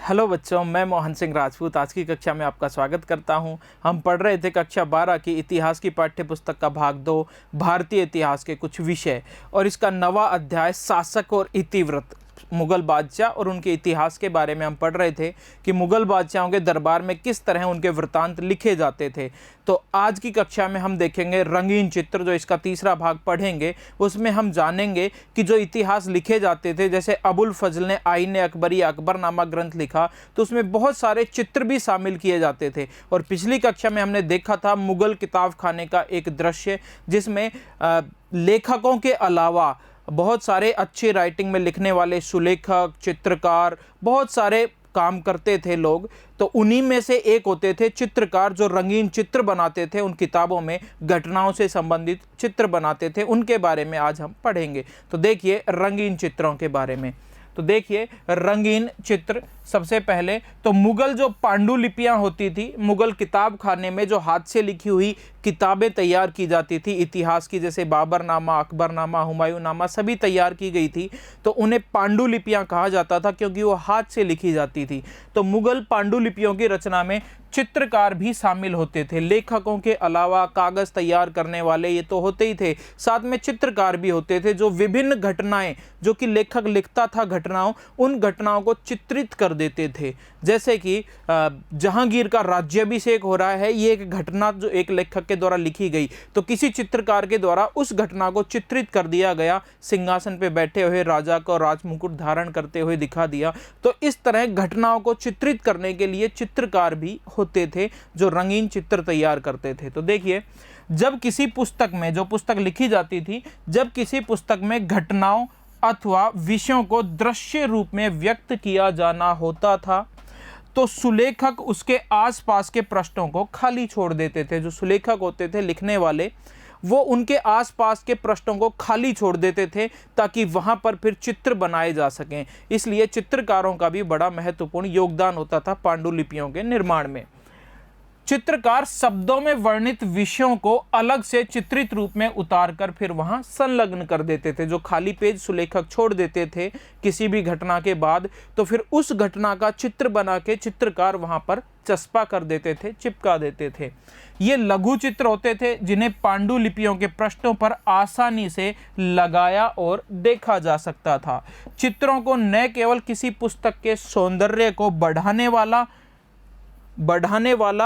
Hello बच्चों, मैं मोहन सिंह राजपूत आज की कक्षा में आपका स्वागत करता हूं। हम पढ़ रहे थे कक्षा 12 की इतिहास की पाठ्य पुस्तक का भाग 2 भारतीय इतिहास के कुछ विषय, और इसका नवा अध्याय शासक और इतिवृत्त मुगल बादशाह और उनके इतिहास के बारे में हम पढ़ रहे थे कि मुगल बादशाहों के दरबार में किस तरह उनके वृत्तांत लिखे जाते थे। तो आज की कक्षा में हम देखेंगे रंगीन चित्र, जो इसका तीसरा भाग पढ़ेंगे। उसमें हम जानेंगे कि जो इतिहास लिखे जाते थे, जैसे अबुल फजल ने आईन अकबरी अकबरनामा ग्रंथ लिखा, तो उसमें बहुत सारे चित्र भी शामिल किए जाते थे। और पिछली कक्षा में हमने देखा था मुगल किताब खाने का एक दृश्य, जिसमें लेखकों के अलावा बहुत सारे अच्छी राइटिंग में लिखने वाले सुलेखक, चित्रकार, बहुत सारे काम करते थे लोग। तो उन्हीं में से एक होते थे चित्रकार, जो रंगीन चित्र बनाते थे, उन किताबों में घटनाओं से संबंधित चित्र बनाते थे। उनके बारे में आज हम पढ़ेंगे। तो देखिए रंगीन चित्रों के बारे में। तो देखिए रंगीन चित्र, सबसे पहले तो मुगल जो पांडुलिपियां होती थी, मुगल किताब खाने में जो हाथ से लिखी हुई किताबें तैयार की जाती थी इतिहास की, जैसे बाबरनामा, अकबरनामा, हुमायूंनामा, सभी तैयार की गई थी, तो उन्हें पांडुलिपियां कहा जाता था, क्योंकि वो हाथ से लिखी जाती थी। तो मुगल पांडुलिपियों की रचना में चित्रकार भी शामिल होते थे। लेखकों के अलावा कागज तैयार करने वाले ये तो होते ही थे, साथ में चित्रकार भी होते थे, जो विभिन्न घटनाएं जो कि लेखक लिखता था घटनाओं, उन घटनाओं को चित्रित कर देते थे। जैसे कि जहांगीर का राज्याभिषेक हो रहा है, ये एक घटना जो एक लेखक के द्वारा लिखी गई, तो किसी चित्रकार के द्वारा उस घटना को चित्रित कर दिया गया, सिंहासन पे बैठे हुए राजा को राजमुकुट धारण करते हुए दिखा दिया। तो इस तरह घटनाओं को चित्रित करने के लिए चित्रकार भी होते थे, जो रंगीन चित्र तैयार करते थे। तो देखिए, जब किसी पुस्तक में, जो पुस्तक लिखी जाती थी, जब किसी पुस्तक में घटनाओं अथवा विषयों को दृश्य रूप में व्यक्त किया जाना होता था, तो सुलेखक उसके आसपास के पृष्ठों को खाली छोड़ देते थे। जो सुलेखक होते थे, लिखने वाले, वो उनके आसपास के पृष्ठों को खाली छोड़ देते थे, ताकि वहां पर फिर चित्र बनाए जा सकें। इसलिए चित्रकारों का भी बड़ा महत्वपूर्ण योगदान होता था पांडुलिपियों के निर्माण में। चित्रकार शब्दों में वर्णित विषयों को अलग से चित्रित रूप में उतारकर फिर वहां संलग्न कर देते थे। जो खाली पेज सुलेखक छोड़ देते थे किसी भी घटना के बाद, तो फिर उस घटना का चित्र बना के चित्रकार वहां पर चस्पा कर देते थे, चिपका देते थे। ये लघु चित्र होते थे, जिन्हें पांडुलिपियों के पृष्ठों पर आसानी से लगाया और देखा जा सकता था। चित्रों को न केवल किसी पुस्तक के सौंदर्य को बढ़ाने वाला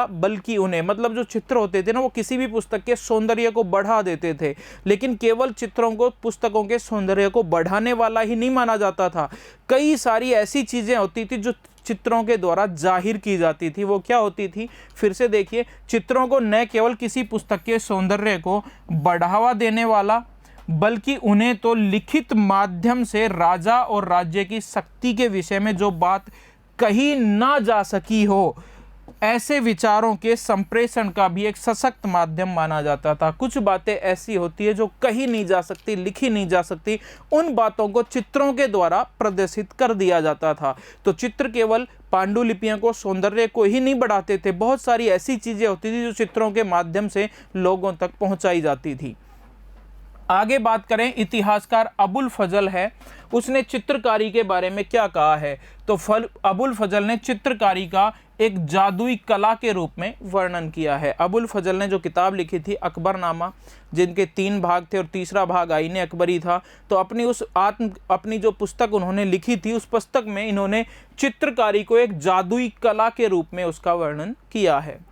बल्कि उन्हें, मतलब जो चित्र होते थे ना, वो किसी भी पुस्तक के सौंदर्य को बढ़ा देते थे। लेकिन केवल चित्रों को, पुस्तकों के सौंदर्य को बढ़ाने वाला ही नहीं माना जाता था। कई सारी ऐसी चीजें होती थी जो चित्रों के द्वारा जाहिर की जाती थी। वो क्या होती थी, फिर से देखिए, चित्रों को न केवल किसी पुस्तक के सौंदर्य को बढ़ावा देने वाला, बल्कि उन्हें तो लिखित माध्यम से राजा और राज्य की शक्ति के विषय में जो बात कही ना जा सकी हो, ऐसे विचारों के संप्रेषण का भी एक सशक्त माध्यम माना जाता था। कुछ बातें ऐसी होती है जो कही नहीं जा सकती, लिखी नहीं जा सकती, उन बातों को चित्रों के द्वारा प्रदर्शित कर दिया जाता था। तो चित्र केवल पांडुलिपियों को, सौंदर्य को ही नहीं बढ़ाते थे, बहुत सारी ऐसी चीजें होती थी जो चित्रों के माध्यम से लोगों तक पहुंचाई जाती थी। आगे बात करें, इतिहासकार अबुल फजल है, उसने चित्रकारी के बारे में क्या कहा है। तो अबुल फजल ने चित्रकारी का एक जादुई कला के रूप में वर्णन किया है। अबुल फजल ने जो किताब लिखी थी अकबरनामा, जिनके 3 भाग थे और तीसरा भाग आईन अकबरी था, तो अपनी जो पुस्तक उन्होंने लिखी थी, उस पुस्तक में इन्होंने चित्रकारी को एक जादुई कला के रूप में उसका वर्णन किया है।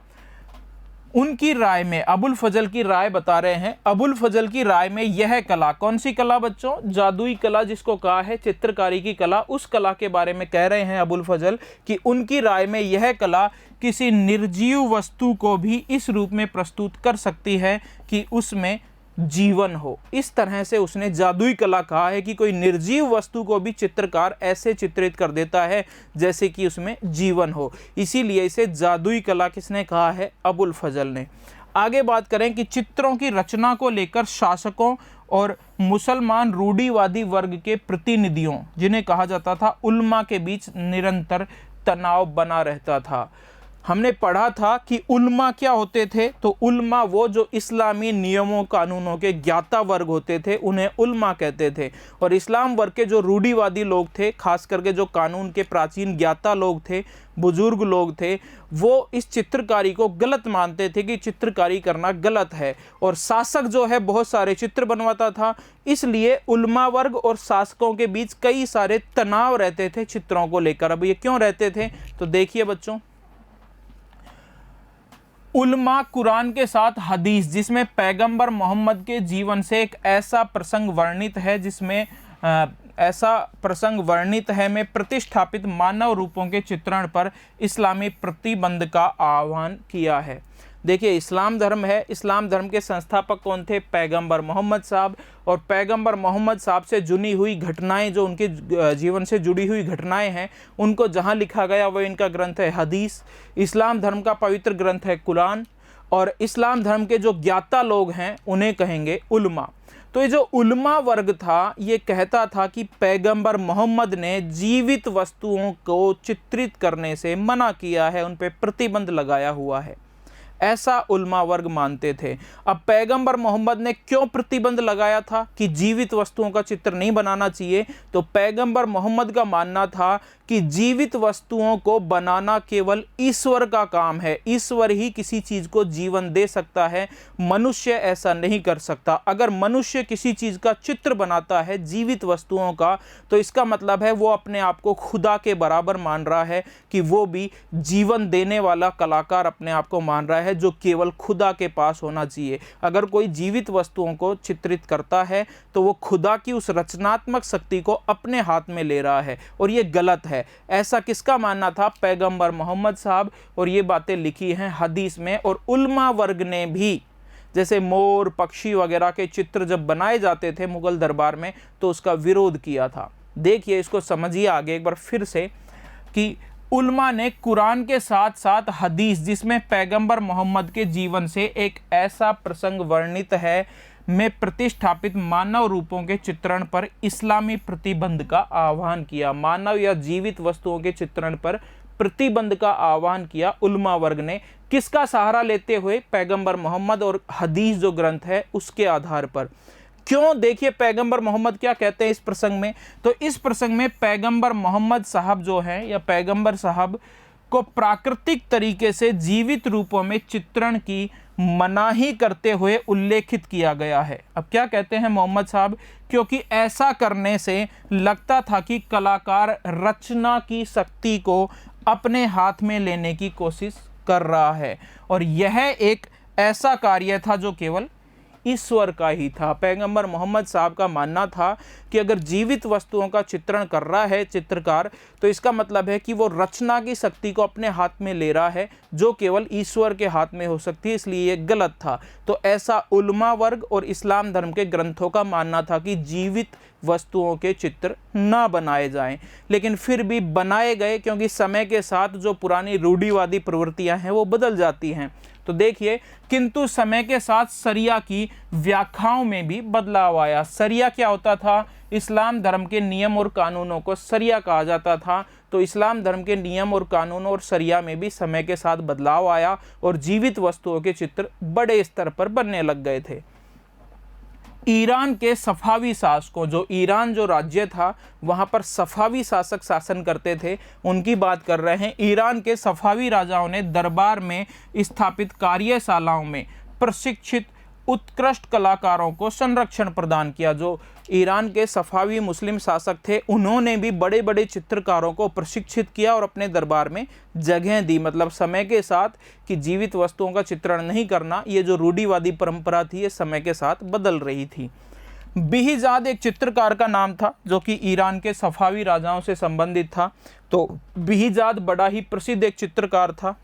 उनकी राय में, अबुल फजल की राय बता रहे हैं, अबुल फजल की राय में यह कला, कौन सी कला बच्चों, जादुई कला जिसको कहा है चित्रकारी की कला, उस कला के बारे में कह रहे हैं अबुल फजल कि उनकी राय में यह कला किसी निर्जीव वस्तु को भी इस रूप में प्रस्तुत कर सकती है कि उसमें जीवन हो। इस तरह से उसने जादुई कला कहा है कि कोई निर्जीव वस्तु को भी चित्रकार ऐसे चित्रित कर देता है जैसे कि उसमें जीवन हो। इसीलिए इसे जादुई कला किसने कहा है, अबुल फजल ने। आगे बात करें कि चित्रों की रचना को लेकर शासकों और मुसलमान रूढ़िवादी वर्ग के प्रतिनिधियों, जिन्हें कहा जाता था उल्मा, के बीच निरंतर तनाव बना रहता था। हमने पढ़ा था कि उल्मा क्या होते थे। तो उल्मा वो जो इस्लामी नियमों कानूनों के ज्ञाता वर्ग होते थे उन्हें उल्मा कहते थे। और इस्लाम वर्ग के जो रूढ़िवादी लोग थे, खास करके जो कानून के प्राचीन ज्ञाता लोग थे, बुजुर्ग लोग थे, वो इस चित्रकारी को गलत मानते थे कि चित्रकारी करना गलत है। और शासक जो है बहुत सारे चित्र बनवाता था, इसलिए उल्मा वर्ग और शासकों के बीच कई सारे तनाव रहते थे चित्रों को लेकर। अब ये क्यों रहते थे, तो देखिए बच्चों, उल्मा कुरान के साथ हदीस, जिसमें पैगंबर मोहम्मद के जीवन से एक ऐसा प्रसंग वर्णित है में प्रतिष्ठापित मानव रूपों के चित्रण पर इस्लामी प्रतिबंध का आह्वान किया है। देखिए, इस्लाम धर्म है, इस्लाम धर्म के संस्थापक कौन थे? पैगंबर मोहम्मद साहब। और पैगंबर मोहम्मद साहब से जुड़ी हुई घटनाएं, जो उनके जीवन से जुड़ी हुई घटनाएं हैं, उनको जहां लिखा गया वह इनका ग्रंथ है हदीस। इस्लाम धर्म का पवित्र ग्रंथ है कुरान। और इस्लाम धर्म के जो ज्ञाता लोग हैं उन्हें कहेंगे उल्मा। तो ये जो उल्मा वर्ग था, ये कहता था कि पैगंबर मोहम्मद ने जीवित वस्तुओं को चित्रित करने से मना किया है, उन पर प्रतिबंध लगाया हुआ है, ऐसा उल्मा वर्ग मानते थे। अब पैगंबर मोहम्मद ने क्यों प्रतिबंध लगाया था कि जीवित वस्तुओं का चित्र नहीं बनाना चाहिए? तो पैगंबर मोहम्मद का मानना था कि जीवित वस्तुओं को बनाना केवल ईश्वर का काम है, ईश्वर ही किसी चीज को जीवन दे सकता है, मनुष्य ऐसा नहीं कर सकता। अगर मनुष्य किसी चीज का चित्र बनाता है जीवित वस्तुओं का, तो इसका मतलब है वो अपने आप को खुदा के बराबर मान रहा है, कि वो भी जीवन देने वाला कलाकार अपने आप को मान रहा है, जो केवल खुदा के पास होना चाहिए। अगर कोई जीवित वस्तुओं को चित्रित करता है तो वो खुदा की उस रचनात्मक शक्ति को अपने हाथ में ले रहा है, और ये गलत है। ऐसा किसका मानना था? पैगंबर मोहम्मद साहब। और ये बातें लिखी हैं हदीस में। और उल्मा वर्ग ने भी, जैसे मोर, पक्षी वगैरह के चित्र जब बनाए जाते थे मुगल दरबार में, तो उसका विरोध किया था। देखिए, इसको समझिए आगे एक बार फिर से, कि उल्मा ने कुरान के साथ साथ हदीस, जिसमें पैगंबर मोहम्मद के जीवन से एक ऐसा प्रसंग वर्णित है, में प्रतिष्ठापित मानव रूपों के चित्रण पर इस्लामी प्रतिबंध का आह्वान किया। मानव या जीवित वस्तुओं के चित्रण पर प्रतिबंध का आह्वान किया उल्मा वर्ग ने। किसका सहारा लेते हुए? पैगंबर मोहम्मद और हदीस जो ग्रंथ है उसके आधार पर। क्यों? देखिए, पैगंबर मोहम्मद क्या कहते हैं इस प्रसंग में। तो इस प्रसंग में पैगंबर मोहम्मद साहब जो हैं, या पैगंबर साहब को प्राकृतिक तरीके से जीवित रूपों में चित्रण की मनाही करते हुए उल्लेखित किया गया है। अब क्या कहते हैं मोहम्मद साहब? क्योंकि ऐसा करने से लगता था कि कलाकार रचना की शक्ति को अपने हाथ में लेने की कोशिश कर रहा है, और यह एक ऐसा कार्य था जो केवल ईश्वर का ही था। पैगंबर मोहम्मद साहब का मानना था कि अगर जीवित वस्तुओं का चित्रण कर रहा है चित्रकार, तो इसका मतलब है कि वो रचना की शक्ति को अपने हाथ में ले रहा है, जो केवल ईश्वर के हाथ में हो सकती है, इसलिए ये गलत था। तो ऐसा उल्मा वर्ग और इस्लाम धर्म के ग्रंथों का मानना था कि जीवित वस्तुओं के चित्र ना बनाए जाएं, लेकिन फिर भी बनाए गए, क्योंकि समय के साथ जो पुरानी रूढ़िवादी प्रवृत्तियां हैं वो बदल जाती हैं। तो देखिए, किंतु समय के साथ शरिया की व्याख्याओं में भी बदलाव आया। शरिया क्या होता था? इस्लाम धर्म के नियम और कानूनों को शरिया कहा जाता था। तो इस्लाम धर्म के नियम और कानूनों और शरिया में भी समय के साथ बदलाव आया, और जीवित वस्तुओं के चित्र बड़े स्तर पर बनने लग गए थे। ईरान के सफावी शासकों, जो ईरान जो राज्य था वहाँ पर सफावी शासक शासन करते थे, उनकी बात कर रहे हैं। ईरान के सफावी राजाओं ने दरबार में स्थापित कार्यशालाओं में प्रशिक्षित उत्कृष्ट कलाकारों को संरक्षण प्रदान किया। जो ईरान के सफावी मुस्लिम शासक थे, उन्होंने भी बड़े बड़े चित्रकारों को प्रशिक्षित किया और अपने दरबार में जगह दी। मतलब समय के साथ कि जीवित वस्तुओं का चित्रण नहीं करना, ये जो रूढ़िवादी परंपरा थी, ये समय के साथ बदल रही थी। बिहिजाद एक चित्रकार का नाम था, जो कि ईरान के सफावी राजाओं से संबंधित था। तो बिहिजाद बड़ा ही प्रसिद्ध एक चित्रकार था।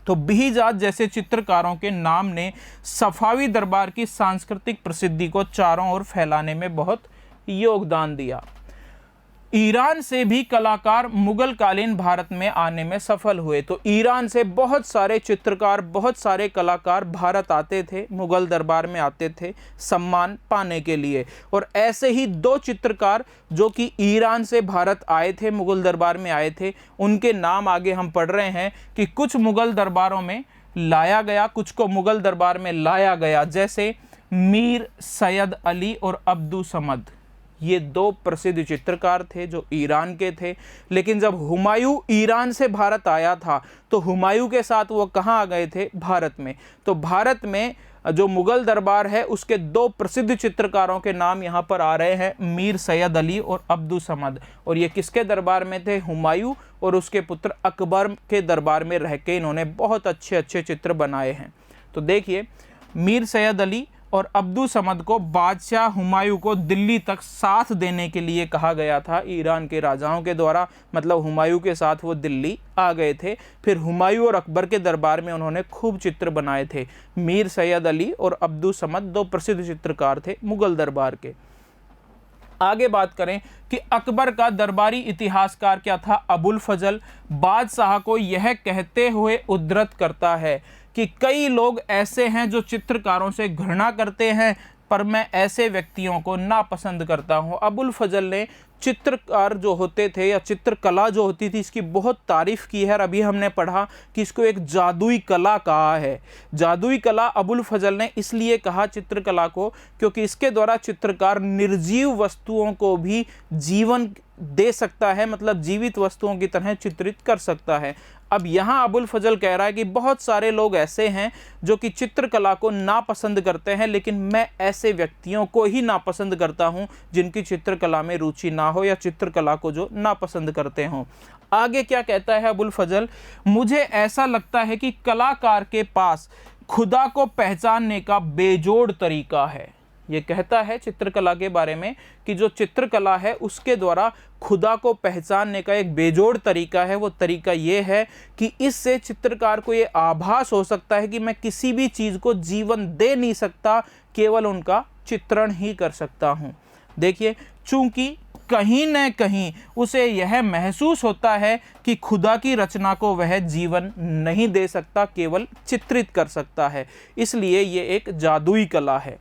तो बिहिजाद जैसे चित्रकारों के नाम ने सफावी दरबार की सांस्कृतिक प्रसिद्धि को चारों ओर फैलाने में बहुत योगदान दिया। ईरान से भी कलाकार मुगल कालीन भारत में आने में सफल हुए। तो ईरान से बहुत सारे चित्रकार, बहुत सारे कलाकार भारत आते थे, मुगल दरबार में आते थे सम्मान पाने के लिए। और ऐसे ही 2 चित्रकार जो कि ईरान से भारत आए थे, मुगल दरबार में आए थे, उनके नाम आगे हम पढ़ रहे हैं कि कुछ मुगल दरबारों में लाया गया, कुछ को मुगल दरबार में लाया गया, जैसे मीर सैयद अली और अब्दुल समद। ये 2 प्रसिद्ध चित्रकार थे जो ईरान के थे। लेकिन जब हुमायूं ईरान से भारत आया था तो हुमायूं के साथ वो कहाँ आ गए थे? भारत में। तो भारत में जो मुगल दरबार है उसके 2 प्रसिद्ध चित्रकारों के नाम यहाँ पर आ रहे हैं, मीर सैयद अली और अब्दुल समद। और ये किसके दरबार में थे? हुमायूं और उसके पुत्र अकबर के दरबार में रह के इन्होंने बहुत अच्छे अच्छे चित्र बनाए हैं। तो देखिए, मीर सैयद अली और अब्दुल समद को बादशाह हुमायूं को दिल्ली तक साथ देने के लिए कहा गया था ईरान के राजाओं के द्वारा। मतलब हुमायूं के साथ वो दिल्ली आ गए थे। फिर हुमायूं और अकबर के दरबार में उन्होंने खूब चित्र बनाए थे। मीर सैयद अली और अब्दुल समद 2 प्रसिद्ध चित्रकार थे मुगल दरबार के। आगे बात करें कि अकबर का दरबारी इतिहासकार क्या था? अबुल फजल बादशाह को यह कहते हुए उद्धृत करता है कि कई लोग ऐसे हैं जो चित्रकारों से घृणा करते हैं, पर मैं ऐसे व्यक्तियों को नापसंद करता हूं। अबुल फजल ने चित्रकार जो होते थे या चित्रकला जो होती थी इसकी बहुत तारीफ की है। और अभी हमने पढ़ा कि इसको एक जादुई कला कहा है। जादुई कला अबुल फजल ने इसलिए कहा चित्रकला को क्योंकि इसके द्वारा चित्रकार निर्जीव वस्तुओं को भी जीवन दे सकता है, मतलब जीवित वस्तुओं की तरह चित्रित कर सकता है। अब यहाँ अबुल फजल कह रहा है कि बहुत सारे लोग ऐसे हैं जो कि चित्रकला को नापसंद करते हैं, लेकिन मैं ऐसे व्यक्तियों को ही नापसंद करता हूँ जिनकी चित्रकला में रुचि ना हो या चित्रकला को जो नापसंद करते हों। आगे क्या कहता है अबुल फजल? मुझे ऐसा लगता है कि कलाकार के पास खुदा को पहचानने का बेजोड़ तरीका है। ये कहता है चित्रकला के बारे में कि जो चित्रकला है उसके द्वारा खुदा को पहचानने का एक बेजोड़ तरीका है। वो तरीका ये है कि इससे चित्रकार को ये आभास हो सकता है कि मैं किसी भी चीज़ को जीवन दे नहीं सकता, केवल उनका चित्रण ही कर सकता हूँ। देखिए, चूंकि कहीं न कहीं उसे यह महसूस होता है कि खुदा की रचना को वह जीवन नहीं दे सकता, केवल चित्रित कर सकता है, इसलिए ये एक जादुई कला है।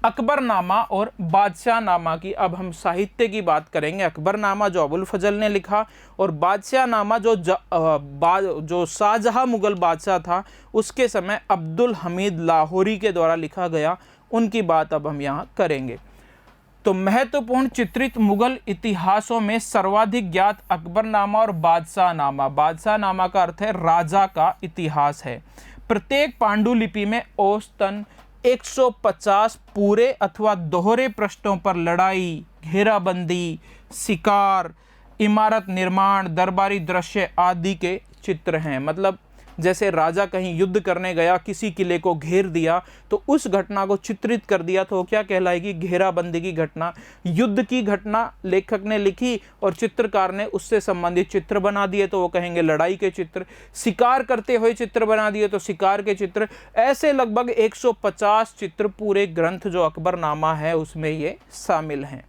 अकबरनामा और बादशाहनामा की अब हम साहित्य की बात करेंगे। अकबरनामा जो अबुल फजल ने लिखा और बादशाहनामा जो शाहजहां मुगल बादशाह था उसके समय अब्दुल हमीद लाहौरी के द्वारा लिखा गया, उनकी बात अब हम यहाँ करेंगे। तो महत्वपूर्ण चित्रित मुगल इतिहासों में सर्वाधिक ज्ञात अकबरनामा और बादशाहनामा। बादशाहनामा का अर्थ है राजा का इतिहास है। प्रत्येक पांडुलिपि में औसतन 150 पूरे अथवा दोहरे पृष्ठों पर लड़ाई, घेराबंदी, शिकार, इमारत निर्माण, दरबारी दृश्य आदि के चित्र हैं। मतलब जैसे राजा कहीं युद्ध करने गया, किसी किले को घेर दिया तो उस घटना को चित्रित कर दिया तो वो क्या कहलाएगी? घेराबंदी की घटना। युद्ध की घटना लेखक ने लिखी और चित्रकार ने उससे संबंधित चित्र बना दिए तो वो कहेंगे लड़ाई के चित्र। शिकार करते हुए चित्र बना दिए तो शिकार के चित्र। ऐसे लगभग 150 चित्र पूरे ग्रंथ जो अकबरनामा है उसमें ये शामिल हैं।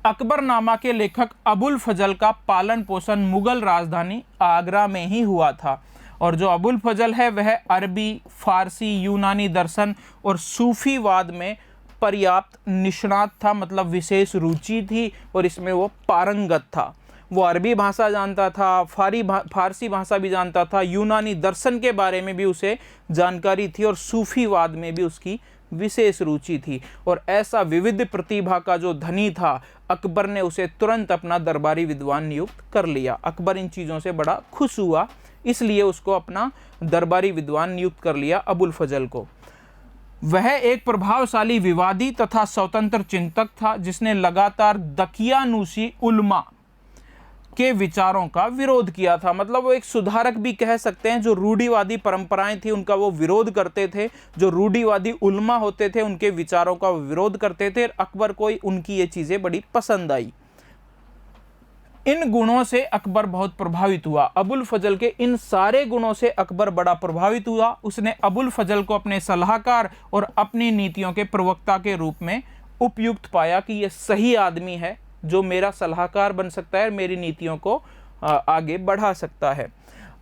अकबरनामा के लेखक अबुल फजल का पालन पोषण मुगल राजधानी आगरा में ही हुआ था। और जो अबुल फजल है वह अरबी, फारसी, यूनानी दर्शन और सूफीवाद में पर्याप्त निष्णात था, मतलब विशेष रुचि थी और इसमें वो पारंगत था। वो अरबी भाषा जानता था, फारसी भाषा भी जानता था, यूनानी दर्शन के बारे में भी उसे जानकारी थी और सूफीवाद में भी उसकी विशेष रुचि थी। और ऐसा विविध प्रतिभा का जो धनी था, अकबर ने उसे तुरंत अपना दरबारी विद्वान नियुक्त कर लिया। अकबर इन चीज़ों से बड़ा खुश हुआ, इसलिए उसको अपना दरबारी विद्वान नियुक्त कर लिया अबुल फजल को। वह एक प्रभावशाली विवादी तथा स्वतंत्र चिंतक था जिसने लगातार दकियानूसी उल्मा के विचारों का विरोध किया था। मतलब वो एक सुधारक भी कह सकते हैं। जो रूढ़िवादी परंपराएं थी उनका वो विरोध करते थे, जो रूढ़िवादी उल्मा होते थे उनके विचारों का विरोध करते थे। अकबर को उनकी ये चीज़ें बड़ी पसंद आई। इन गुणों से अकबर बहुत प्रभावित हुआ। अबुल फजल के इन सारे गुणों से अकबर बड़ा प्रभावित हुआ। उसने अबुल फजल को अपने सलाहकार और अपनी नीतियों के प्रवक्ता के रूप में उपयुक्त पाया कि ये सही आदमी है जो मेरा सलाहकार बन सकता है और मेरी नीतियों को आगे बढ़ा सकता है।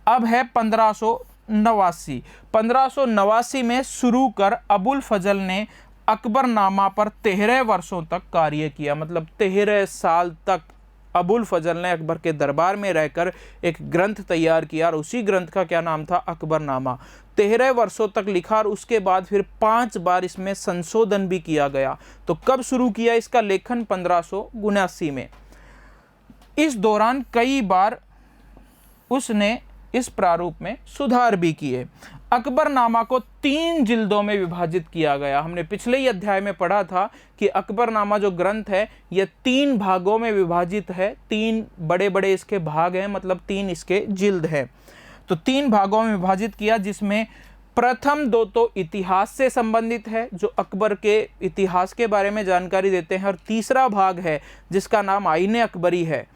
अब है 1589। 1589 में शुरू कर अबुल फजल ने अकबरनामा पर 13 वर्षों तक कार्य किया। मतलब 13 साल तक अबुल फजल ने अकबर के दरबार में रहकर एक ग्रंथ तैयार किया और उसी ग्रंथ का क्या नाम था? अकबरनामा। 13 वर्षों तक लिखा और उसके बाद फिर 5 बार इसमें संशोधन भी किया गया। तो कब शुरू किया इसका लेखन? 1579 में। इस दौरान कई बार उसने इस प्रारूप में सुधार भी किए। अकबरनामा को 3 जिल्दों में विभाजित किया गया। हमने पिछले ही अध्याय में पढ़ा था कि अकबरनामा जो ग्रंथ है यह 3 भागों में विभाजित है। 3 बड़े बड़े इसके भाग हैं, मतलब 3 इसके जिल्द हैं। तो 3 भागों में विभाजित किया, जिसमें प्रथम 2 तो इतिहास से संबंधित है, जो अकबर के इतिहास के बारे में जानकारी देते हैं, और तीसरा भाग है जिसका नाम आईने अकबरी है,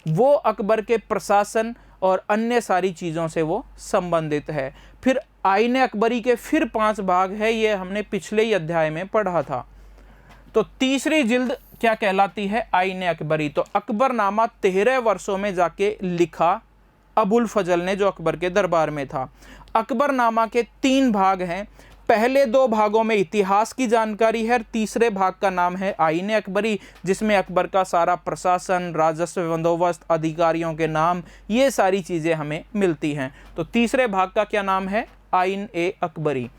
वो अकबर के प्रशासन और अन्य सारी चीज़ों से वो संबंधित है। फिर आईने अकबरी के फिर 5 भाग है, ये हमने पिछले ही अध्याय में पढ़ा था। तो तीसरी जिल्द क्या कहलाती है? आईने अकबरी। तो अकबरनामा 13 वर्षों में जाके लिखा अबुल फजल ने, जो अकबर के दरबार में था। अकबरनामा के 3 भाग हैं। पहले 2 भागों में इतिहास की जानकारी है, तीसरे भाग का नाम है आईने अकबरी, जिसमें अकबर का सारा प्रशासन, राजस्व बंदोबस्त, अधिकारियों के नाम, ये सारी चीज़ें हमें मिलती हैं। तो तीसरे भाग का क्या नाम है? आईन ए अकबरी।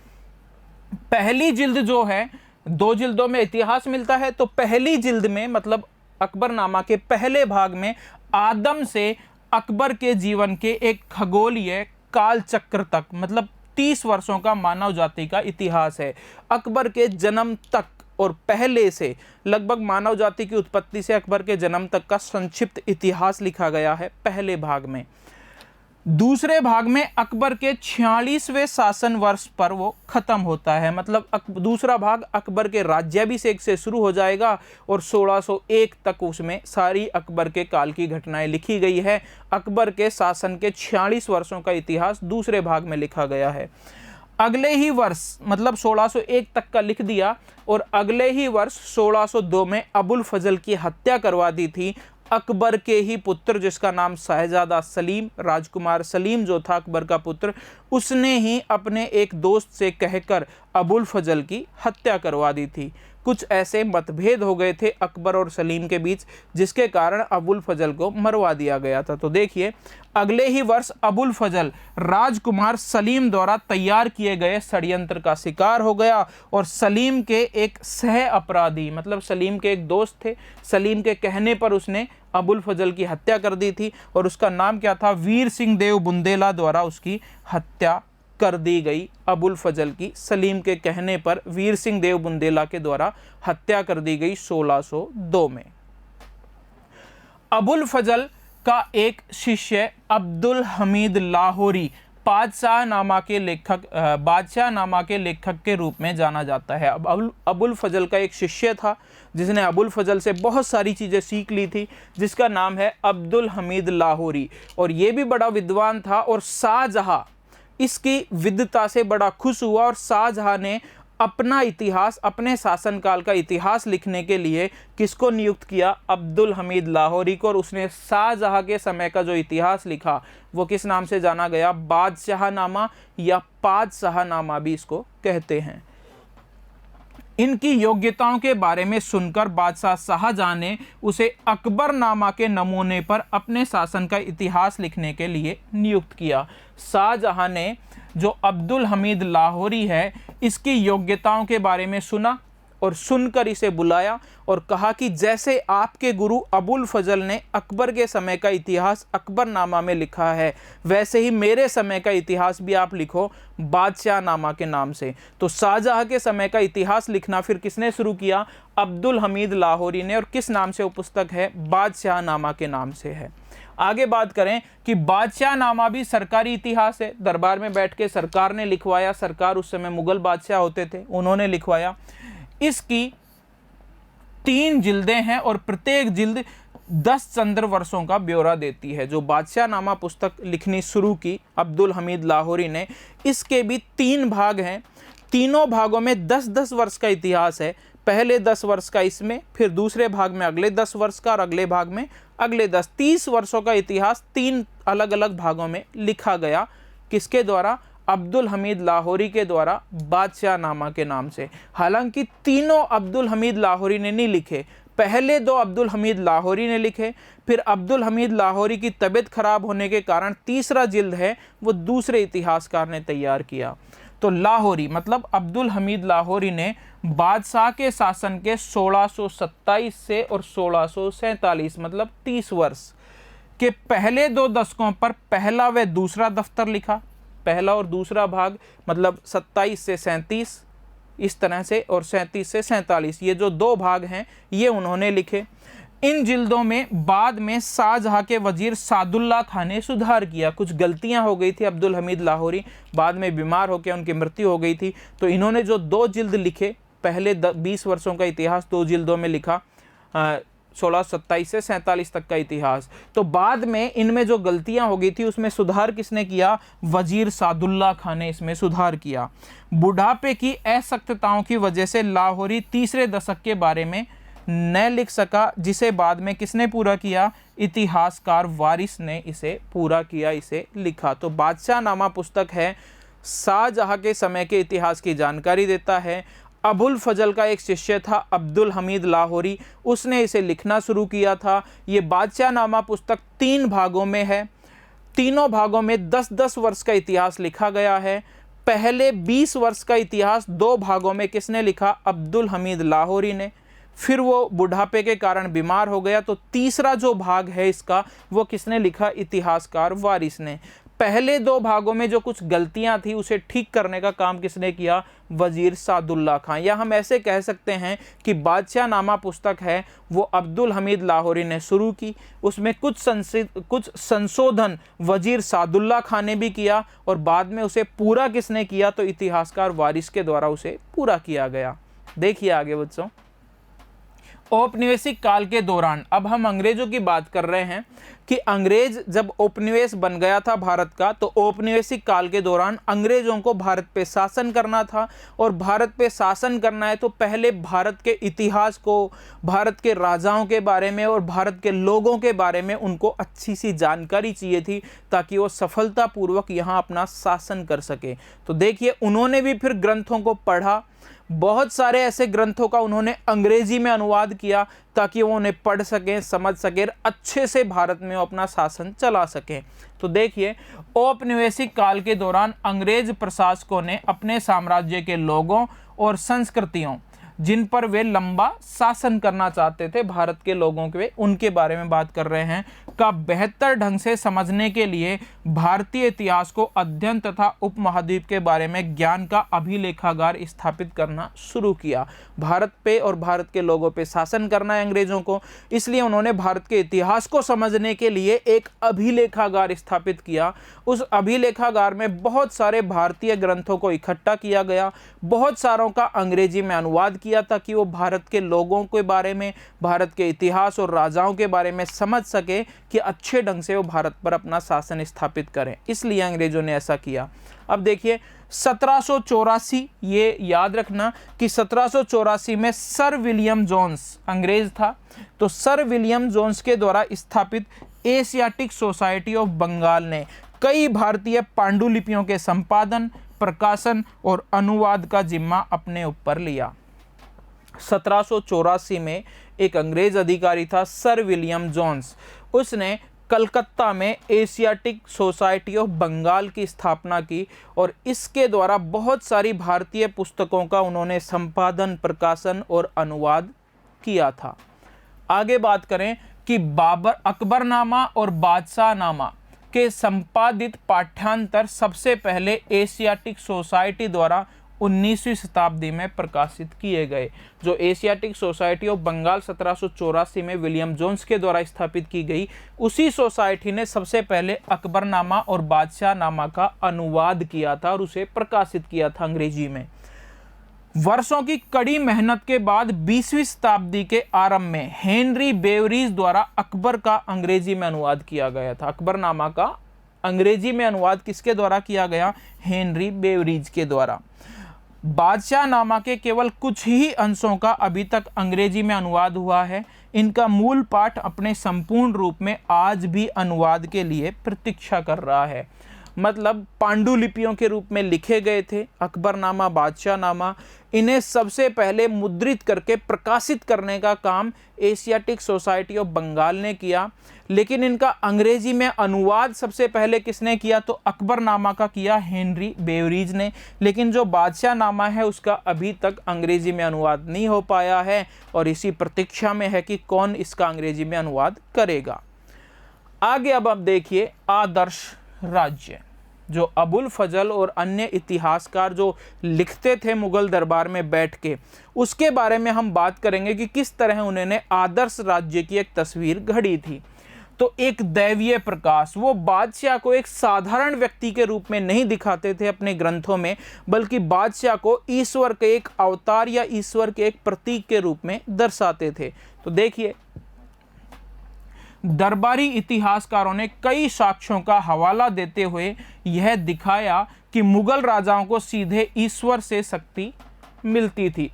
पहली जिल्द जो है, 2 जिल्दों में इतिहास मिलता है, तो पहली जिल्द में मतलब अकबरनामा के पहले भाग में आदम से अकबर के जीवन के एक खगोलीय काल चक्र तक, मतलब 30 वर्षों का मानव जाति का इतिहास है। अकबर के जन्म तक और पहले से लगभग मानव जाति की उत्पत्ति से अकबर के जन्म तक का संक्षिप्त इतिहास लिखा गया है पहले भाग में। दूसरे भाग में अकबर के 46वें शासन वर्ष पर वो खत्म होता है। मतलब दूसरा भाग अकबर के राज्याभिषेक से शुरू हो जाएगा और 1601 तक उसमें सारी अकबर के काल की घटनाएं लिखी गई है। अकबर के शासन के 46 वर्षों का इतिहास दूसरे भाग में लिखा गया है। अगले ही वर्ष मतलब 1601 तक का लिख दिया और अगले ही वर्ष 1602 में अबुल फजल की हत्या करवा दी थी। अकबर के ही पुत्र, जिसका नाम शाहजादा सलीम, राजकुमार सलीम जो था अकबर का पुत्र, उसने ही अपने एक दोस्त से कहकर अबुल फजल की हत्या करवा दी थी। कुछ ऐसे मतभेद हो गए थे अकबर और सलीम के बीच, जिसके कारण अबुल फजल को मरवा दिया गया था। तो देखिए, अगले ही वर्ष अबुल फजल राजकुमार सलीम द्वारा तैयार किए गए षड्यंत्र का शिकार हो गया और सलीम के एक सह अपराधी, मतलब सलीम के एक दोस्त थे, सलीम के कहने पर उसने अबुल फजल की हत्या कर दी थी और उसका नाम क्या था? वीर सिंह देव बुंदेला द्वारा उसकी हत्या कर दी गई। अबुल फजल की सलीम के कहने पर वीर सिंह देव बुंदेला के द्वारा हत्या कर दी गई 1602 में। अबुल फजल का एक शिष्य अब्दुल हमीद लाहौरी बादशाहनामा के लेखक के रूप में जाना जाता है। अब अबुल फजल का एक शिष्य था जिसने अबुल फजल से बहुत सारी चीज़ें सीख ली थी, जिसका नाम है अब्दुल हमीद लाहौरी, और ये भी बड़ा विद्वान था और शाहजहां इसकी विद्वता से बड़ा खुश हुआ और शाहजहां ने अपना इतिहास, अपने शासनकाल का इतिहास लिखने के लिए किसको नियुक्त किया? अब्दुल हमीद लाहौरी को। और उसने शाहजहां के समय का जो इतिहास लिखा वो किस नाम से जाना गया? बादशाहनामा या पादशाहनामा भी इसको कहते हैं। इनकी योग्यताओं के बारे में सुनकर बादशाह शाहजहां ने उसे अकबरनामा के नमूने पर अपने शासन का इतिहास लिखने के लिए नियुक्त किया। शाहजहां ने जो अब्दुल हमीद लाहौरी है, इसकी योग्यताओं के बारे में सुना और सुनकर इसे बुलाया और कहा कि जैसे आपके गुरु अबुल फजल ने अकबर के समय का इतिहास अकबरनामा में लिखा है, वैसे ही मेरे समय का इतिहास भी आप लिखो बादशाहनामा के नाम से। तो शाहजहां के समय का इतिहास लिखना फिर किसने शुरू किया? अब्दुल हमीद लाहौरी ने। और किस नाम से वो पुस्तक है? बादशाहनामा के नाम से है। आगे बात करें कि बादशाहनामा भी सरकारी इतिहास है, दरबार में बैठ के सरकार ने लिखवाया। सरकार उस समय मुगल बादशाह होते थे, उन्होंने लिखवाया। इसकी 3 जिल्दें हैं और प्रत्येक जिल्द 10 चंद्र वर्षों का ब्यौरा देती है। जो बादशाहनामा पुस्तक लिखनी शुरू की अब्दुल हमीद लाहौरी ने, इसके भी 3 भाग हैं। तीनों भागों में 10-10 वर्ष का इतिहास है। पहले 10 वर्ष का इसमें, फिर दूसरे भाग में अगले 10 वर्ष का और अगले भाग में अगले 30 वर्षों का इतिहास 3 अलग अलग भागों में लिखा गया। किसके द्वारा? अब्दुल हमीद लाहौरी के द्वारा, बादशाहनामा के नाम से। हालांकि तीनों अब्दुल हमीद लाहौरी ने नहीं लिखे, पहले 2 अब्दुल हमीद लाहौरी ने लिखे, फिर अब्दुल हमीद लाहौरी की तबीयत खराब होने के कारण तीसरा जिल्द है वो दूसरे इतिहासकार ने तैयार किया। तो लाहौरी मतलब अब्दुल हमीद लाहौरी ने बादशाह के शासन के 1627 से और 1647 मतलब 30 वर्ष के पहले 2 दशकों पर पहला व दूसरा दफ्तर लिखा। पहला और दूसरा भाग मतलब 27 से 37 इस तरह से, और 37 से 47 ये जो 2 भाग हैं ये उन्होंने लिखे। इन जिल्दों में बाद में शाहजहां के वजीर सादुल्ला खान ने सुधार किया। कुछ गलतियां हो गई थी, अब्दुल हमीद लाहौरी बाद में बीमार होकर उनकी मृत्यु हो गई थी, तो इन्होंने जो 2 जिल्द लिखे, पहले 20 वर्षों का इतिहास 2 जिल्दों में लिखा, 1627 से 47 तक का इतिहास। तो बाद में इनमें जो गलतियां हो गई थी उसमें सुधार किसने किया? वजीर सादुल्ला खान ने इसमें सुधार किया। बुढ़ापे की असक्तताओं की वजह से लाहौरी तीसरे दशक के बारे में न लिख सका, जिसे बाद में किसने पूरा किया? इतिहासकार वारिस ने इसे पूरा किया, इसे लिखा। तो बादशाहनामा पुस्तक है, शाहजहां के समय के इतिहास की जानकारी देता है। अबुल फजल का एक शिष्य था अब्दुल हमीद लाहौरी, उसने इसे लिखना शुरू किया था। ये बादशाहनामा पुस्तक 3 भागों में है, तीनों भागों में 10-10 वर्ष का इतिहास लिखा गया है। पहले 20 वर्ष का इतिहास 2 भागों में किसने लिखा? अब्दुल हमीद लाहौरी ने। फिर वो बुढ़ापे के कारण बीमार हो गया, तो तीसरा जो भाग है इसका वो किसने लिखा? इतिहासकार वारिस ने। पहले 2 भागों में जो कुछ गलतियां थी उसे ठीक करने का काम किसने किया? वजीर सादुल्ला खान। या हम ऐसे कह सकते हैं कि बादशाहनामा पुस्तक है वो अब्दुल हमीद लाहौरी ने शुरू की, उसमें कुछ संशोधन वजीर सादुल्ला खान ने भी किया, और बाद में उसे पूरा किसने किया? तो इतिहासकार वारिस के द्वारा उसे पूरा किया गया। देखिए आगे बच्चों, औपनिवेशिक काल के दौरान, अब हम अंग्रेजों की बात कर रहे हैं कि अंग्रेज जब उपनिवेश बन गया था भारत का, तो औपनिवेशिक काल के दौरान अंग्रेजों को भारत पे शासन करना था, और भारत पे शासन करना है तो पहले भारत के इतिहास को, भारत के राजाओं के बारे में और भारत के लोगों के बारे में उनको अच्छी सी जानकारी चाहिए थी, ताकि वो सफलतापूर्वक यहाँ अपना शासन कर सके। तो देखिए उन्होंने भी फिर ग्रंथों को पढ़ा, बहुत सारे ऐसे ग्रंथों का उन्होंने अंग्रेजी में अनुवाद किया ताकि वो उन्हें पढ़ सकें, समझ सकें, अच्छे से भारत में वो अपना शासन चला सकें। तो देखिए औपनिवेशिक काल के दौरान अंग्रेज प्रशासकों ने अपने साम्राज्य के लोगों और संस्कृतियों जिन पर वे लंबा शासन करना चाहते थे, भारत के लोगों के, उनके बारे में बात कर रहे हैं, का बेहतर ढंग से समझने के लिए भारतीय इतिहास को अध्ययन तथा उपमहाद्वीप के बारे में ज्ञान का अभिलेखागार स्थापित करना शुरू किया। भारत पे और भारत के लोगों पे शासन करना है अंग्रेजों को, इसलिए उन्होंने भारत के इतिहास को समझने के लिए एक अभिलेखागार स्थापित किया। उस अभिलेखागार में बहुत सारे भारतीय ग्रंथों को इकट्ठा किया गया, बहुत सारों का अंग्रेजी में अनुवाद किया ताकि वो भारत के लोगों के बारे में, भारत के इतिहास और राजाओं के बारे में समझ सके कि अच्छे ढंग से वो भारत पर अपना शासन स्थापित करें, इसलिए अंग्रेजों ने ऐसा किया। अब देखिए 1784, ये याद रखना कि 1784 में सर विलियम जोन्स अंग्रेज था, तो सर विलियम जोन्स के द्वारा स्थापित एशियाटिक सोसाइटी ऑफ बंगाल ने कई भारतीय पांडुलिपियों के संपादन, प्रकाशन और अनुवाद का जिम्मा अपने ऊपर लिया। 1784 में एक अंग्रेज अधिकारी था सर विलियम जोन्स, उसने कलकत्ता में एशियाटिक सोसाइटी ऑफ बंगाल की स्थापना की और इसके द्वारा बहुत सारी भारतीय पुस्तकों का उन्होंने संपादन, प्रकाशन और अनुवाद किया था। आगे बात करें कि अकबरनामा और बादशाहनामा के संपादित पाठ्यांतर सबसे पहले एशियाटिक सोसाइटी द्वारा 19वीं शताब्दी में प्रकाशित किए गए। जो एशियाटिक सोसाइटी ऑफ बंगाल 1784 में विलियम जोन्स के द्वारा स्थापित की गई, उसी सोसाइटी ने सबसे पहले अकबरनामा और बादशाहनामा का अनुवाद किया था और उसे प्रकाशित किया था अंग्रेजी में। वर्षों की कड़ी मेहनत के बाद 20वीं शताब्दी के आरंभ में हेनरी बेवरीज द्वारा अकबर का अंग्रेजी में अनुवाद किया गया था। अकबरनामा का अंग्रेजी में अनुवाद किसके द्वारा किया गया? हेनरी बेवरीज के द्वारा। बादशाहनामा के केवल कुछ ही अंशों का अभी तक अंग्रेजी में अनुवाद हुआ है। इनका मूल पाठ अपने संपूर्ण रूप में आज भी अनुवाद के लिए प्रतीक्षा कर रहा है। मतलब पांडुलिपियों के रूप में लिखे गए थे अकबरनामा, बादशाहनामा। इन्हें सबसे पहले मुद्रित करके प्रकाशित करने का काम एशियाटिक सोसाइटी ऑफ बंगाल ने किया, लेकिन इनका अंग्रेजी में अनुवाद सबसे पहले किसने किया? तो अकबरनामा का किया हेनरी बेवरीज ने। लेकिन जो बादशाहनामा है उसका अभी तक अंग्रेजी में अनुवाद नहीं हो पाया है और इसी प्रतीक्षा में है कि कौन इसका अंग्रेजी में अनुवाद करेगा। आगे अब आप देखिए आदर्श राज्य, जो अबुल फजल और अन्य इतिहासकार जो लिखते थे मुगल दरबार में बैठ के, उसके बारे में हम बात करेंगे कि किस तरह उन्होंने आदर्श राज्य की एक तस्वीर घड़ी थी। तो एक दैवीय प्रकाश, वो बादशाह को एक साधारण व्यक्ति के रूप में नहीं दिखाते थे अपने ग्रंथों में, बल्कि बादशाह को ईश्वर के एक अवतार या ईश्वर के एक प्रतीक के रूप में दर्शाते थे। तो देखिए, दरबारी इतिहासकारों ने कई साक्ष्यों का हवाला देते हुए यह दिखाया कि मुगल राजाओं को सीधे ईश्वर से शक्ति मिलती थी।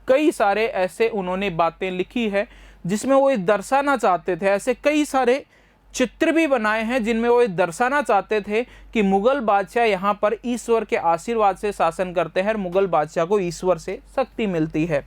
कई सारे ऐसे उन्होंने बातें लिखी है जिसमें वो दर्शाना चाहते थे, ऐसे कई सारे चित्र भी बनाए हैं जिनमें वो दर्शाना चाहते थे कि मुगल बादशाह यहाँ पर ईश्वर के आशीर्वाद से शासन करते हैं और मुगल बादशाह को ईश्वर से शक्ति मिलती है।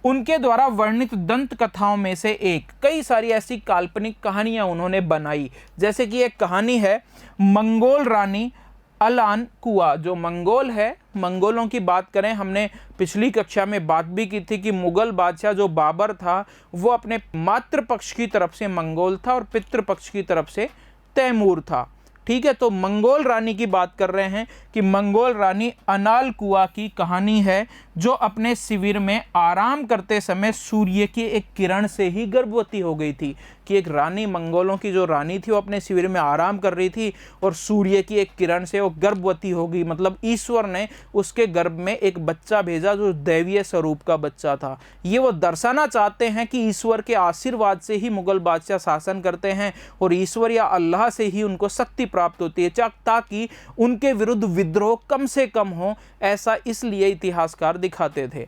उनके द्वारा वर्णित दंत कथाओं में से एक, कई सारी ऐसी काल्पनिक कहानियां उन्होंने बनाई। जैसे कि एक कहानी है मंगोल रानी अलान कुआ। जो मंगोल है, मंगोलों की बात करें, हमने पिछली कक्षा में बात भी की थी कि मुगल बादशाह जो बाबर था वो अपने मातृ पक्ष की तरफ से मंगोल था और पितृ पक्ष की तरफ से तैमूर था। ठीक है, तो मंगोल रानी की बात कर रहे हैं कि मंगोल रानी अनाल कुआ की कहानी है, जो अपने शिविर में आराम करते समय सूर्य की एक किरण से ही गर्भवती हो गई थी। कि एक रानी, मंगोलों की जो रानी थी, वो अपने शिविर में आराम कर रही थी और सूर्य की एक किरण से वो गर्भवती हो गई। मतलब ईश्वर ने उसके गर्भ में एक बच्चा भेजा जो दैवीय स्वरूप का बच्चा था। ये वो दर्शाना चाहते हैं कि ईश्वर के आशीर्वाद से ही मुगल बादशाह शासन करते हैं और ईश्वर या अल्लाह से ही उनको शक्ति प्राप्त होती है, ताकि उनके विरुद्ध विद्रोह कम से कम हो। ऐसा इसलिए इतिहासकार दिखाते थे।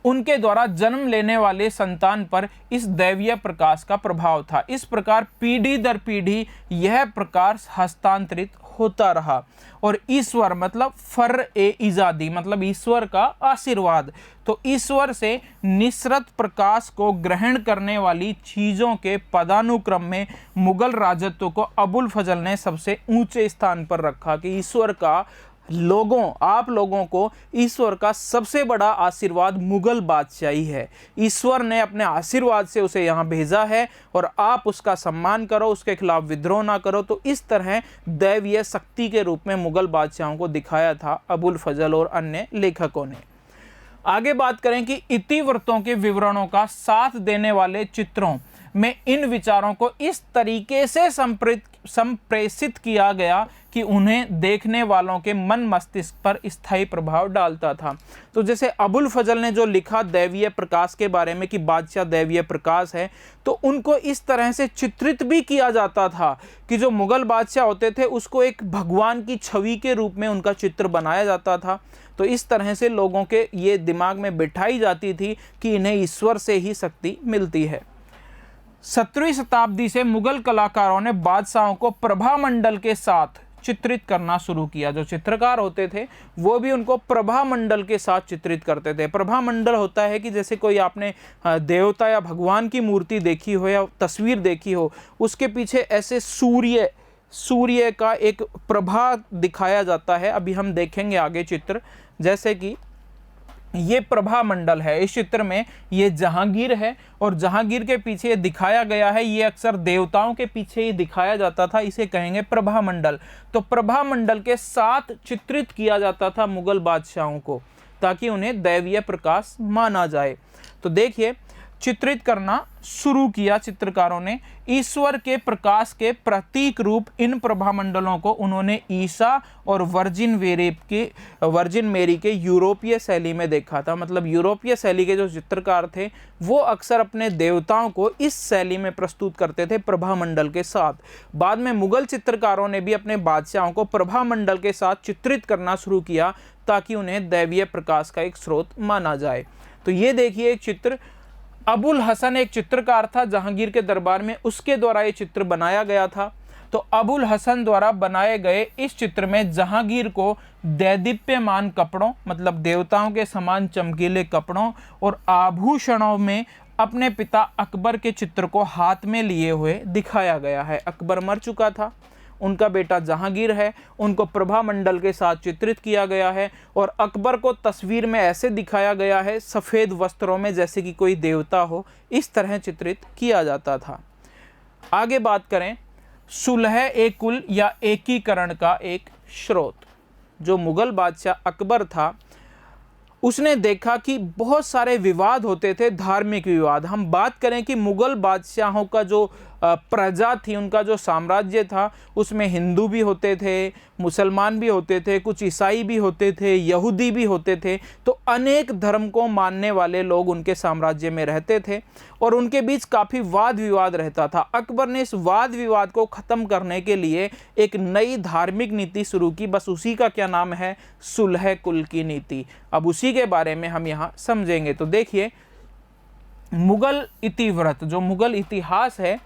उनके द्वारा जन्म लेने वाले संतान पर इस दैवीय प्रकाश का प्रभाव था। इस प्रकार पीढ़ी दर पीढ़ी यह प्रकाश हस्तांतरित होता रहा और ईश्वर मतलब फर ए इजादी, मतलब ईश्वर का आशीर्वाद। तो ईश्वर से निसरत प्रकाश को ग्रहण करने वाली चीज़ों के पदानुक्रम में मुगल राजत्व को अबुल फजल ने सबसे ऊंचे स्थान पर रखा कि ईश्वर का आप लोगों को ईश्वर का सबसे बड़ा आशीर्वाद मुगल बादशाही है। ईश्वर ने अपने आशीर्वाद से उसे यहाँ भेजा है और आप उसका सम्मान करो, उसके खिलाफ विद्रोह ना करो। तो इस तरह दैवीय शक्ति के रूप में मुगल बादशाहों को दिखाया था अबुल फजल और अन्य लेखकों ने। आगे बात करें कि इतिवृत्तों के विवरणों का साथ देने वाले चित्रों में इन विचारों को इस तरीके से संप्रेषित किया गया कि उन्हें देखने वालों के मन मस्तिष्क पर स्थायी प्रभाव डालता था। तो जैसे अबुल फजल ने जो लिखा दैवीय प्रकाश के बारे में कि बादशाह दैवीय प्रकाश है, तो उनको इस तरह से चित्रित भी किया जाता था कि जो मुगल बादशाह होते थे उसको एक भगवान की छवि के रूप में उनका चित्र बनाया जाता था। तो इस तरह से लोगों के ये दिमाग में बिठाई जाती थी कि इन्हें ईश्वर से ही शक्ति मिलती है। 17वीं शताब्दी से मुगल कलाकारों ने बादशाहों को प्रभामंडल के साथ चित्रित करना शुरू किया। जो चित्रकार होते थे वो भी उनको प्रभामंडल के साथ चित्रित करते थे। प्रभामंडल होता है कि जैसे कोई आपने देवता या भगवान की मूर्ति देखी हो या तस्वीर देखी हो, उसके पीछे ऐसे सूर्य का एक प्रभा दिखाया जाता है। अभी हम देखेंगे आगे चित्र, जैसे कि ये प्रभा मंडल है। इस चित्र में ये जहांगीर है और जहांगीर के पीछे ये दिखाया गया है, ये अक्सर देवताओं के पीछे ही दिखाया जाता था, इसे कहेंगे प्रभा मंडल। तो प्रभा मंडल के साथ चित्रित किया जाता था मुगल बादशाहों को, ताकि उन्हें दैवीय प्रकाश माना जाए। तो देखिए, चित्रित करना शुरू किया चित्रकारों ने। ईश्वर के प्रकाश के प्रतीक रूप इन प्रभामंडलों को उन्होंने ईसा और वर्जिन मेरी के यूरोपीय शैली में देखा था। मतलब यूरोपीय शैली के जो चित्रकार थे वो अक्सर अपने देवताओं को इस शैली में प्रस्तुत करते थे प्रभामंडल के साथ। बाद में मुगल चित्रकारों ने भी अपने बादशाहों को प्रभामंडल के साथ चित्रित करना शुरू किया ताकि उन्हें दैवीय प्रकाश का एक स्रोत माना जाए। तो ये देखिए एक चित्र, अबुल हसन एक चित्रकार था जहांगीर के दरबार में, उसके द्वारा ये चित्र बनाया गया था। तो अबुल हसन द्वारा बनाए गए इस चित्र में जहांगीर को दैदीप्यमान कपड़ों, मतलब देवताओं के समान चमकीले कपड़ों और आभूषणों में अपने पिता अकबर के चित्र को हाथ में लिए हुए दिखाया गया है। अकबर मर चुका था, उनका बेटा जहांगीर है, उनको प्रभामंडल के साथ चित्रित किया गया है और अकबर को तस्वीर में ऐसे दिखाया गया है सफ़ेद वस्त्रों में जैसे कि कोई देवता हो, इस तरह चित्रित किया जाता था। आगे बात करें सुलह-ए-कुल या एकीकरण का एक स्रोत। जो मुगल बादशाह अकबर था उसने देखा कि बहुत सारे विवाद होते थे, धार्मिक विवाद। हम बात करें कि मुगल बादशाहों का जो प्रजा थी, उनका जो साम्राज्य था, उसमें हिंदू भी होते थे, मुसलमान भी होते थे, कुछ ईसाई भी होते थे, यहूदी भी होते थे। तो अनेक धर्म को मानने वाले लोग उनके साम्राज्य में रहते थे और उनके बीच काफ़ी वाद विवाद रहता था। अकबर ने इस वाद विवाद को ख़त्म करने के लिए एक नई धार्मिक नीति शुरू की, बस उसी का क्या नाम है, सुलह-कुल की नीति। अब उसी के बारे में हम यहाँ समझेंगे। तो देखिए मुगल इतिवृत्त, जो मुगल इतिहास है,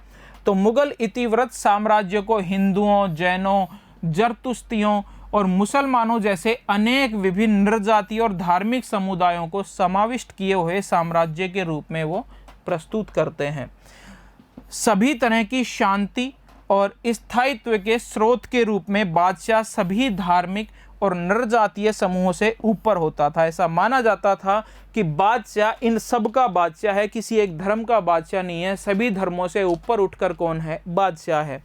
तो मुगल इतिवृत्त साम्राज्य को हिंदुओं, जैनों, जरतुस्तियों और मुसलमानों जैसे अनेक विभिन्न नृजातीय और धार्मिक समुदायों को समाविष्ट किए हुए साम्राज्य के रूप में वो प्रस्तुत करते हैं। सभी तरह की शांति और स्थायित्व के स्रोत के रूप में बादशाह सभी धार्मिक और नरजातीय समूहों से ऊपर होता था। ऐसा माना जाता था कि बादशाह इन सब का बादशाह है, किसी एक धर्म का बादशाह नहीं है, सभी धर्मों से ऊपर उठकर कौन है, बादशाह है।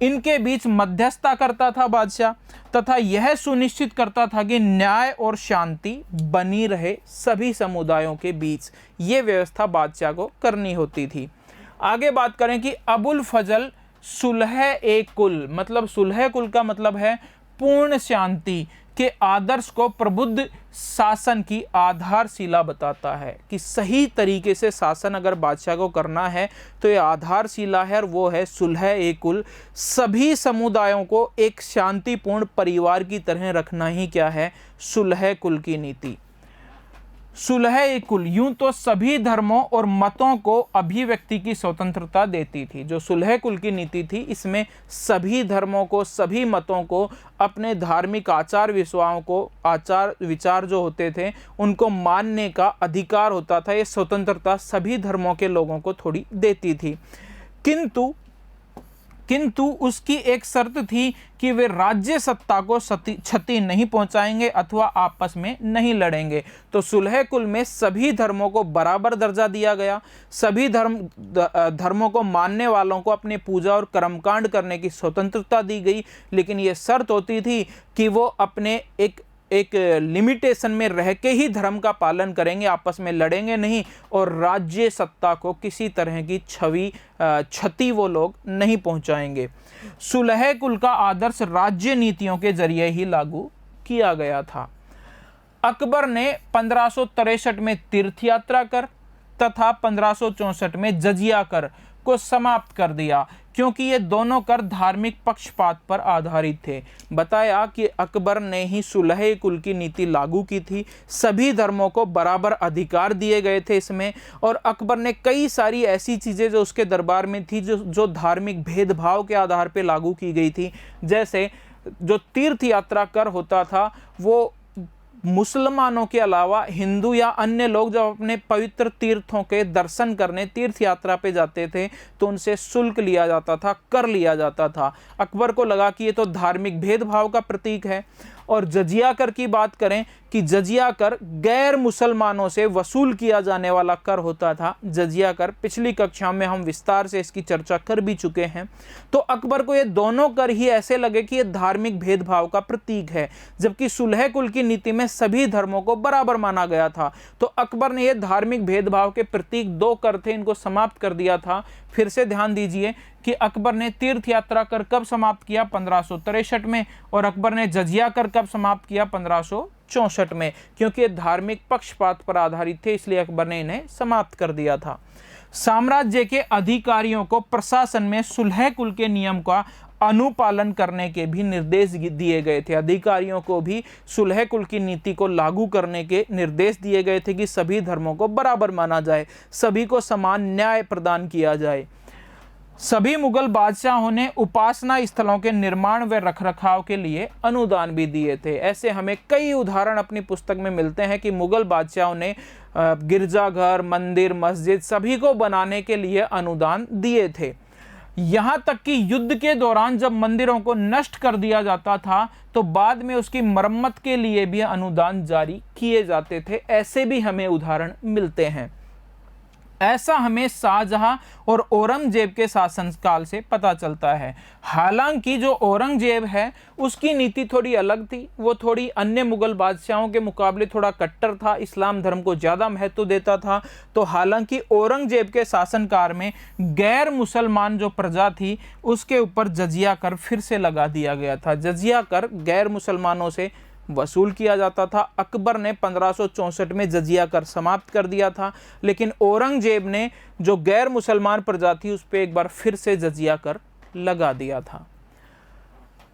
इनके बीच मध्यस्थता करता था बादशाह तथा यह सुनिश्चित करता था कि न्याय और शांति बनी रहे सभी समुदायों के बीच। ये व्यवस्था बादशाह को करनी होती थी। आगे बात करें कि अबुल फजल सुलह-ए-कुल, मतलब सुलह-कुल का मतलब है पूर्ण शांति के आदर्श को प्रबुद्ध शासन की आधारशिला बताता है कि सही तरीके से शासन अगर बादशाह को करना है तो ये आधारशिला है और वो है सुलह-ए-कुल। सभी समुदायों को एक शांतिपूर्ण परिवार की तरह रखना ही क्या है, सुलह-कुल की नीति। सुलह-ए-कुल यूं तो सभी धर्मों और मतों को अभिव्यक्ति की स्वतंत्रता देती थी। जो सुलह-कुल की नीति थी इसमें सभी धर्मों को, सभी मतों को अपने धार्मिक आचार विचार जो होते थे उनको मानने का अधिकार होता था। ये स्वतंत्रता सभी धर्मों के लोगों को थोड़ी देती थी, किंतु उसकी एक शर्त थी कि वे राज्य सत्ता को क्षति नहीं पहुंचाएंगे अथवा आपस में नहीं लड़ेंगे। तो सुलह-कुल में सभी धर्मों को बराबर दर्जा दिया गया। सभी धर्मों को मानने वालों को अपनी पूजा और कर्मकांड करने की स्वतंत्रता दी गई, लेकिन ये शर्त होती थी कि वो अपने एक लिमिटेशन में रह के ही धर्म का पालन करेंगे, आपस में लड़ेंगे नहीं और राज्य सत्ता को किसी तरह की क्षति वो लोग नहीं पहुंचाएंगे। सुलह-कुल का आदर्श राज्य नीतियों के जरिए ही लागू किया गया था। अकबर ने 1563 में तीर्थ यात्रा कर तथा 1564 में जजिया कर को समाप्त कर दिया, क्योंकि ये दोनों कर धार्मिक पक्षपात पर आधारित थे। बताया कि अकबर ने ही सुलह-ए-कुल की नीति लागू की थी, सभी धर्मों को बराबर अधिकार दिए गए थे इसमें, और अकबर ने कई सारी ऐसी चीज़ें जो उसके दरबार में थी जो धार्मिक भेदभाव के आधार पर लागू की गई थी। जैसे जो तीर्थ यात्रा कर होता था वो मुसलमानों के अलावा हिंदू या अन्य लोग जब अपने पवित्र तीर्थों के दर्शन करने तीर्थ यात्रा पे जाते थे तो उनसे शुल्क लिया जाता था, कर लिया जाता था। अकबर को लगा कि ये तो धार्मिक भेदभाव का प्रतीक है और जजिया कर की बात करें कि जजिया कर गैर मुसलमानों से वसूल किया जाने वाला कर होता था। जजिया कर पिछली कक्षा में हम विस्तार से इसकी चर्चा कर भी चुके हैं। तो अकबर को ये दोनों कर ही ऐसे लगे कि ये धार्मिक भेदभाव का प्रतीक है, जबकि सुलह कुल की नीति में सभी धर्मों को बराबर माना गया था। तो अकबर ने ये धार्मिक भेदभाव के प्रतीक दो कर थे, इनको समाप्त कर दिया था। फिर से ध्यान दीजिए कि अकबर ने तीर्थ यात्रा कर कब समाप्त किया? 1563 में। और अकबर ने जजिया कर कब समाप्त किया? 1564 में। क्योंकि ये धार्मिक पक्षपात पर आधारित थे, इसलिए अकबर ने इन्हें समाप्त कर दिया था। साम्राज्य के अधिकारियों को प्रशासन में सुलह कुल के नियम का अनुपालन करने के भी निर्देश दिए गए थे। अधिकारियों को भी सुलह कुल की नीति को लागू करने के निर्देश दिए गए थे कि सभी धर्मों को बराबर माना जाए, सभी को समान न्याय प्रदान किया जाए। सभी मुगल बादशाहों ने उपासना स्थलों के निर्माण व रखरखाव के लिए अनुदान भी दिए थे। ऐसे हमें कई उदाहरण अपनी पुस्तक में मिलते हैं कि मुगल बादशाहों ने गिरजाघर, मंदिर, मस्जिद सभी को बनाने के लिए अनुदान दिए थे। यहाँ तक कि युद्ध के दौरान जब मंदिरों को नष्ट कर दिया जाता था तो बाद में उसकी मरम्मत के लिए भी अनुदान जारी किए जाते थे। ऐसे भी हमें उदाहरण मिलते हैं। ऐसा हमें शाहजहां और औरंगजेब के शासनकाल से पता चलता है। हालांकि जो औरंगजेब है उसकी नीति थोड़ी अलग थी, वो थोड़ी अन्य मुगल बादशाहों के मुकाबले थोड़ा कट्टर था, इस्लाम धर्म को ज़्यादा महत्व देता था। तो हालांकि औरंगजेब के शासनकाल में गैर मुसलमान जो प्रजा थी उसके ऊपर जजिया कर फिर से लगा दिया गया था। जजिया कर गैर मुसलमानों से वसूल किया जाता था। अकबर ने 1564 में जजिया कर समाप्त कर दिया था, लेकिन औरंगजेब ने जो गैर मुसलमान प्रजा थी उस पर एक बार फिर से जजिया कर लगा दिया था।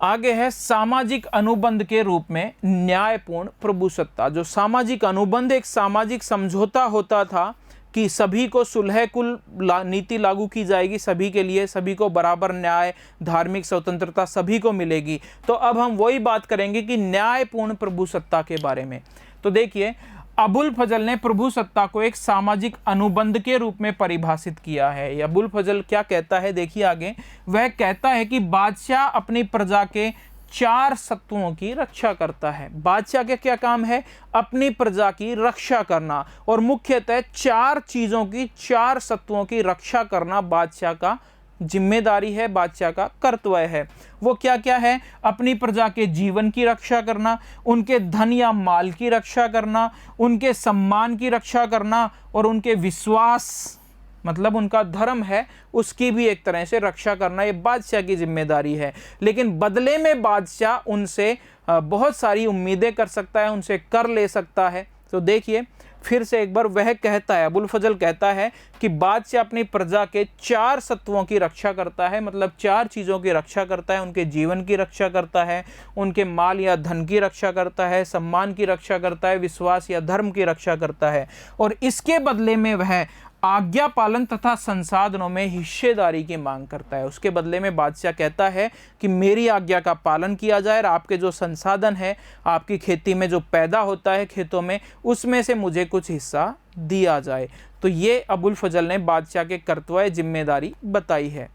आगे है सामाजिक अनुबंध के रूप में न्यायपूर्ण प्रभुसत्ता। जो सामाजिक अनुबंध एक सामाजिक समझौता होता था कि सभी को सुलह कुल नीति लागू की जाएगी, सभी के लिए, सभी को बराबर न्याय, धार्मिक स्वतंत्रता सभी को मिलेगी। तो अब हम वही बात करेंगे कि न्यायपूर्ण प्रभुसत्ता के बारे में। तो देखिए, अबुल फजल ने प्रभुसत्ता को एक सामाजिक अनुबंध के रूप में परिभाषित किया है। अबुल फजल क्या कहता है, देखिए आगे। वह कहता है कि बादशाह अपनी प्रजा के 4 सत्वों की रक्षा करता है। बादशाह के क्या काम है? अपनी प्रजा की रक्षा करना, और मुख्यतः 4 चीज़ों की, 4 सत्वों की रक्षा करना बादशाह का जिम्मेदारी है, बादशाह का कर्तव्य है। वो क्या क्या है? अपनी प्रजा के जीवन की रक्षा करना, उनके धन या माल की रक्षा करना, उनके सम्मान की रक्षा करना, और उनके विश्वास मतलब उनका धर्म है उसकी भी एक तरह से रक्षा करना, ये बादशाह की जिम्मेदारी है। लेकिन बदले में बादशाह उनसे बहुत सारी उम्मीदें कर सकता है, उनसे कर ले सकता है। तो देखिए फिर से एक बार, वह कहता है, अबुल फजल कहता है कि बादशाह अपनी प्रजा के 4 सत्वों की रक्षा करता है, मतलब 4 चीज़ों की रक्षा करता है। उनके जीवन की रक्षा करता है, उनके माल या धन की रक्षा करता है, सम्मान की रक्षा करता है, विश्वास या धर्म की रक्षा करता है, और इसके बदले में वह आज्ञा पालन तथा संसाधनों में हिस्सेदारी की मांग करता है। उसके बदले में बादशाह कहता है कि मेरी आज्ञा का पालन किया जाए, और आपके जो संसाधन है, आपकी खेती में जो पैदा होता है खेतों में, उसमें से मुझे कुछ हिस्सा दिया जाए। तो ये अबुल फजल ने बादशाह के कर्तव्य, जिम्मेदारी बताई है।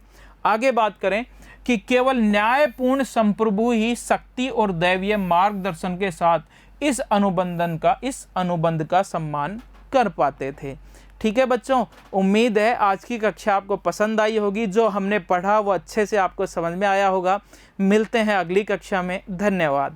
आगे बात करें कि केवल न्यायपूर्ण संप्रभु ही शक्ति और दैवीय मार्गदर्शन के साथ इस अनुबंध का सम्मान कर पाते थे। ठीक है बच्चों, उम्मीद है आज की कक्षा आपको पसंद आई होगी। जो हमने पढ़ा वो अच्छे से आपको समझ में आया होगा। मिलते हैं अगली कक्षा में। धन्यवाद।